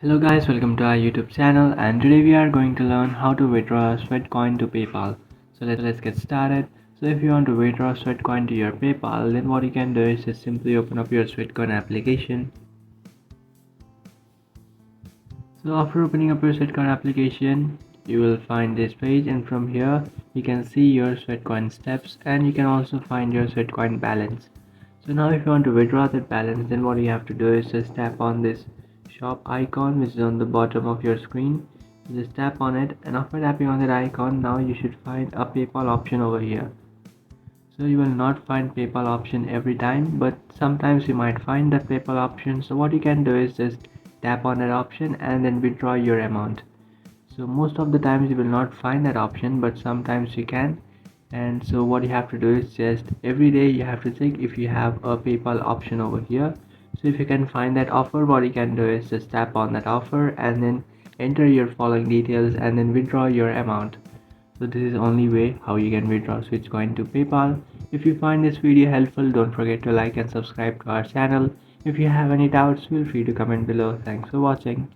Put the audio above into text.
Hello guys, welcome to our YouTube channel, and today we are going to learn how to withdraw Sweatcoin to PayPal. So let's get started. So if you want to withdraw Sweatcoin to your PayPal, then what you can do is just simply open up your Sweatcoin application. So after opening up your Sweatcoin application, you will find this page, and from here you can see your Sweatcoin steps, and you can also find your Sweatcoin balance. So now if you want to withdraw that balance, then what you have to do is just tap on this shop icon which is on the bottom of your screen. Just tap on it, and after tapping on that icon, now you should find a PayPal option over here. So you will not find PayPal option every time, but sometimes you might find that PayPal option. So what you can do is just tap on that option and then withdraw your amount. So most of the times you will not find that option, but sometimes you can. And so what you have to do is just every day you have to check if you have a PayPal option over here. So if you can find that offer, what you can do is just tap on that offer and then enter your following details and then withdraw your amount. So this is only way how you can withdraw Sweatcoin to PayPal. If you find this video helpful, don't forget to like and subscribe to our channel. If you have any doubts, feel free to comment below. Thanks for watching.